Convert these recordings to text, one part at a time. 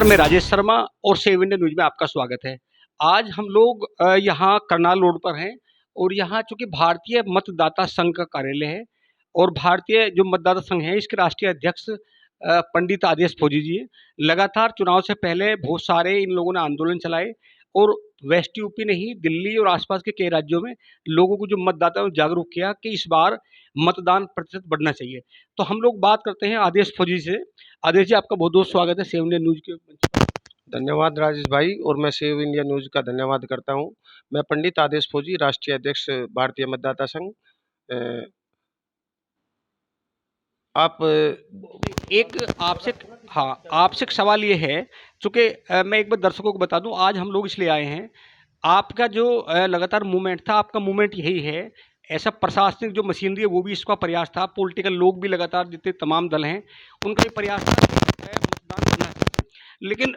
मैं राजेश शर्मा और save India news में आपका स्वागत है। आज हम लोग यहाँ करनाल रोड पर हैं और यहाँ चूंकि भारतीय मतदाता संघ का कार्यालय है और भारतीय जो मतदाता संघ है इसके राष्ट्रीय अध्यक्ष पंडित आदेश फौजी जी हैं। लगातार चुनाव से पहले बहुत सारे इन लोगों ने आंदोलन चलाए और वेस्ट यूपी नहीं, दिल्ली और आसपास के कई राज्यों में लोगों को जो मतदाताओं ने जागरूक किया कि इस बार मतदान प्रतिशत बढ़ना चाहिए। तो हम लोग बात करते हैं आदेश फौजी से। आदेश जी, आपका बहुत बहुत स्वागत है सेव इंडिया न्यूज के मंच पर। धन्यवाद राजेश भाई, और मैं सेव इंडिया न्यूज़ का धन्यवाद करता हूं। मैं पंडित आदेश फौजी, राष्ट्रीय अध्यक्ष भारतीय मतदाता संघ। आप एक आपसे हाँ, आपसे एक सवाल ये है, चूँकि मैं एक बार दर्शकों को बता दूँ, आज हम लोग इसलिए आए हैं, आपका जो लगातार मूवमेंट था, आपका मूवमेंट यही है, ऐसा प्रशासनिक जो मशीनरी है वो भी इसका प्रयास था, पॉलिटिकल लोग भी लगातार जितने तमाम दल हैं, उनका भी प्रयास था कि मतदान होना चाहिए। लेकिन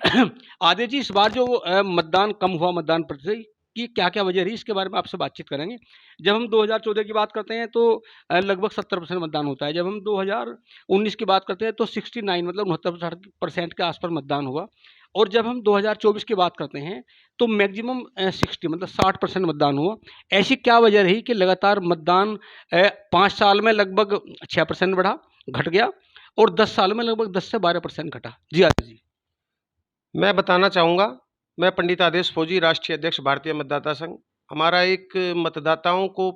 आदेश जी, इस बार जो मतदान कम हुआ, मतदान प्रतिशत की क्या-क्या वजह रही, इसके बारे में आपसे बातचीत करेंगे। जब हम 2014 की बात करते हैं तो लगभग 70% मतदान होता है। जब हम 2019 की बात करते हैं तो 69 मतलब 69% के आसपास मतदान हुआ और जब हम 2024 की बात करते हैं तो मैक्सिमम 60 मतलब 60% मतदान हुआ। ऐसी क्या वजह रही कि लगातार मतदान 5 साल में लगभग 6% बढ़ा, घट गया और 10 साल में लगभग 10 से 12% घटा? जी आदेश जी। मैं बताना चाहूँगा, मैं पंडित आदेश फौजी, राष्ट्रीय अध्यक्ष भारतीय मतदाता संघ। हमारा एक मतदाताओं को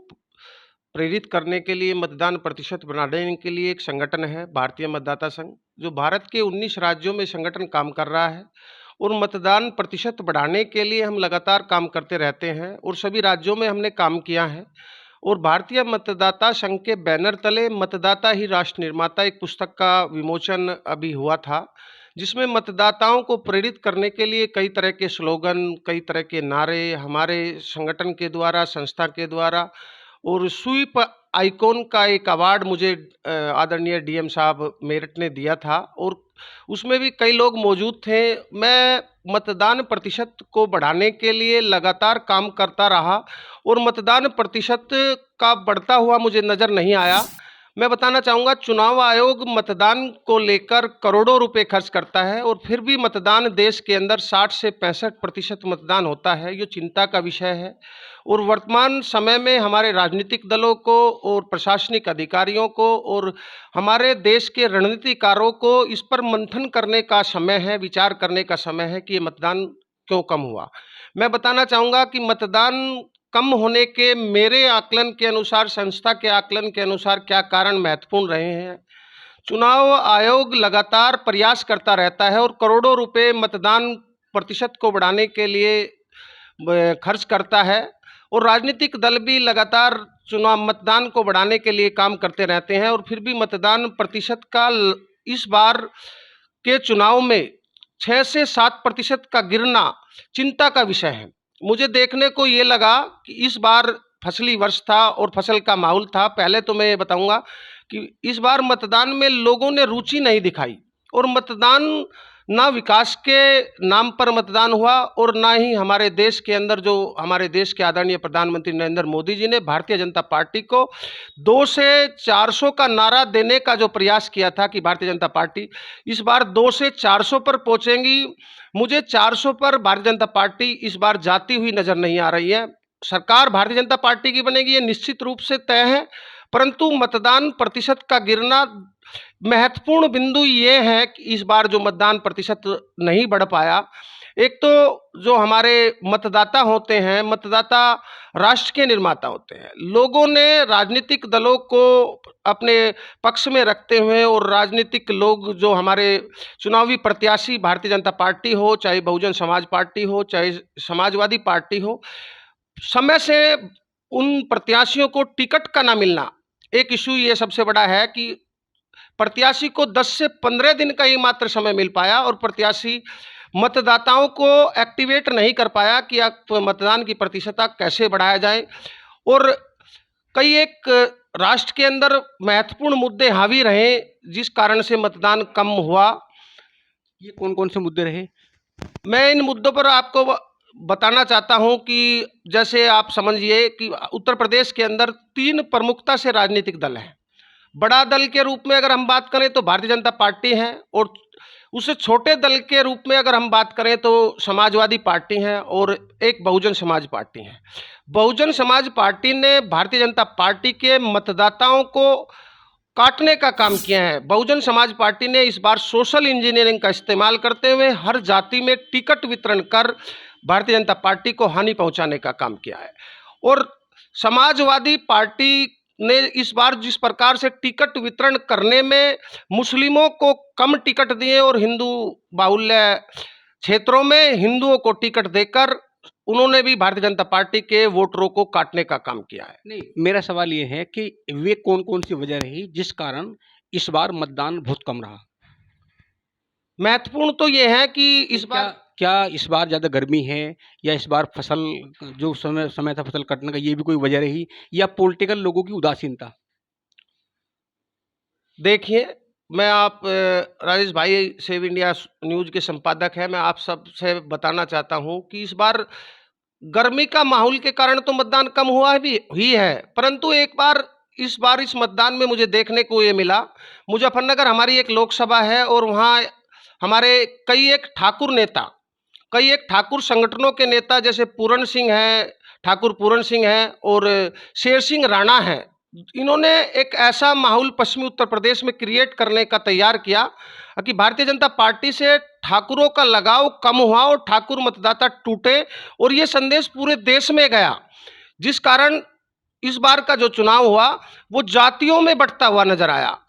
प्रेरित करने के लिए, मतदान प्रतिशत बढ़ाने के लिए एक संगठन है भारतीय मतदाता संघ, जो भारत के 19 राज्यों में संगठन काम कर रहा है और मतदान प्रतिशत बढ़ाने के लिए हम लगातार काम करते रहते हैं और सभी राज्यों में हमने काम किया है। और भारतीय मतदाता संघ के बैनर तले मतदाता ही राष्ट्र निर्माता एक पुस्तक का विमोचन अभी हुआ था, जिसमें मतदाताओं को प्रेरित करने के लिए कई तरह के स्लोगन, कई तरह के नारे हमारे संगठन के द्वारा, संस्था के द्वारा, और स्वीप आइकॉन का एक अवार्ड मुझे आदरणीय डीएम साहब मेरठ ने दिया था और उसमें भी कई लोग मौजूद थे। मैं मतदान प्रतिशत को बढ़ाने के लिए लगातार काम करता रहा और मतदान प्रतिशत का बढ़ता हुआ मुझे नज़र नहीं आया। मैं बताना चाहूँगा, चुनाव आयोग मतदान को लेकर करोड़ों रुपए खर्च करता है और फिर भी मतदान देश के अंदर 60 से 65% मतदान होता है। ये चिंता का विषय है और वर्तमान समय में हमारे राजनीतिक दलों को और प्रशासनिक अधिकारियों को और हमारे देश के रणनीतिकारों को इस पर मंथन करने का समय है, विचार करने का समय है कि ये मतदान क्यों कम हुआ। मैं बताना चाहूँगा कि मतदान कम होने के मेरे आकलन के अनुसार, संस्था के आकलन के अनुसार क्या कारण महत्वपूर्ण रहे हैं। चुनाव आयोग लगातार प्रयास करता रहता है और करोड़ों रुपए मतदान प्रतिशत को बढ़ाने के लिए खर्च करता है और राजनीतिक दल भी लगातार चुनाव मतदान को बढ़ाने के लिए काम करते रहते हैं और फिर भी मतदान प्रतिशत का इस बार के चुनाव में 6 से 7% का गिरना चिंता का विषय है। मुझे देखने को ये लगा कि इस बार फसली वर्ष था और फसल का माहौल था। पहले तो मैं ये बताऊंगा कि इस बार मतदान में लोगों ने रुचि नहीं दिखाई और मतदान ना विकास के नाम पर मतदान हुआ और ना ही हमारे देश के अंदर, जो हमारे देश के आदरणीय प्रधानमंत्री नरेंद्र मोदी जी ने भारतीय जनता पार्टी को 2 से 400 का नारा देने का जो प्रयास किया था कि भारतीय जनता पार्टी इस बार 2 से 400 पर पहुंचेगी, मुझे 400 पर भारतीय जनता पार्टी इस बार जाती हुई नजर नहीं आ रही है। सरकार भारतीय जनता पार्टी की बनेगी, ये निश्चित रूप से तय है, परंतु मतदान प्रतिशत का गिरना महत्वपूर्ण बिंदु ये है कि इस बार जो मतदान प्रतिशत नहीं बढ़ पाया, एक तो जो हमारे मतदाता होते हैं, मतदाता राष्ट्र के निर्माता होते हैं। लोगों ने राजनीतिक दलों को अपने पक्ष में रखते हुए और राजनीतिक लोग जो हमारे चुनावी प्रत्याशी, भारतीय जनता पार्टी हो, चाहे बहुजन समाज पार्टी हो, चाहे समाजवादी पार्टी हो, समय से उन प्रत्याशियों को टिकट का ना मिलना एक इशू ये सबसे बड़ा है कि प्रत्याशी को 10 से 15 दिन का ही मात्र समय मिल पाया और प्रत्याशी मतदाताओं को एक्टिवेट नहीं कर पाया कि आप मतदान की प्रतिशतता कैसे बढ़ाया जाए। और कई एक राष्ट्र के अंदर महत्वपूर्ण मुद्दे हावी रहे जिस कारण से मतदान कम हुआ। ये कौन कौन से मुद्दे रहे? मैं इन मुद्दों पर आपको बताना चाहता हूं कि जैसे आप समझिए कि उत्तर प्रदेश के अंदर 3 प्रमुखता से राजनीतिक दल हैं। बड़ा दल के रूप में अगर हम बात करें तो भारतीय जनता पार्टी है और उससे छोटे दल के रूप में अगर हम बात करें तो समाजवादी पार्टी है और एक बहुजन समाज पार्टी है। बहुजन समाज पार्टी ने भारतीय जनता पार्टी के मतदाताओं को काटने का काम किया है। बहुजन समाज पार्टी ने इस बार सोशल इंजीनियरिंग का इस्तेमाल करते हुए हर जाति में टिकट वितरण कर भारतीय जनता पार्टी को हानि पहुंचाने का काम किया है। और समाजवादी पार्टी ने इस बार जिस प्रकार से टिकट वितरण करने में मुस्लिमों को कम टिकट दिए और हिंदू बाहुल्य क्षेत्रों में हिंदुओं को टिकट देकर उन्होंने भी भारतीय जनता पार्टी के वोटरों को काटने का काम किया है। नहीं, मेरा सवाल ये है कि वे कौन-कौन सी वजह रही जिस कारण इस बार मतदान बहुत कम रहा? महत्वपूर्ण तो ये है कि इस क्या बार क्या इस बार ज़्यादा गर्मी है या इस बार फसल जो समय समय था फसल कटने का ये भी कोई वजह रही या पॉलिटिकल लोगों की उदासीनता? देखिए, मैं आप राजेश भाई सेव इंडिया न्यूज़ के संपादक हैं, मैं आप सबसे बताना चाहता हूँ कि इस बार गर्मी का माहौल के कारण तो मतदान कम हुआ भी ही है, परंतु एक बार इस मतदान में मुझे देखने को ये मिला, मुजफ्फरनगर हमारी एक लोकसभा है और वहाँ हमारे कई एक ठाकुर संगठनों के नेता जैसे पूरन सिंह हैं, ठाकुर पूरन सिंह हैं और शेर सिंह राणा हैं। इन्होंने एक ऐसा माहौल पश्चिमी उत्तर प्रदेश में क्रिएट करने का तैयार किया कि भारतीय जनता पार्टी से ठाकुरों का लगाव कम हुआ और ठाकुर मतदाता टूटे और ये संदेश पूरे देश में गया, जिस कारण इस बार का जो चुनाव हुआ वो जातियों में बंटता हुआ नजर आया।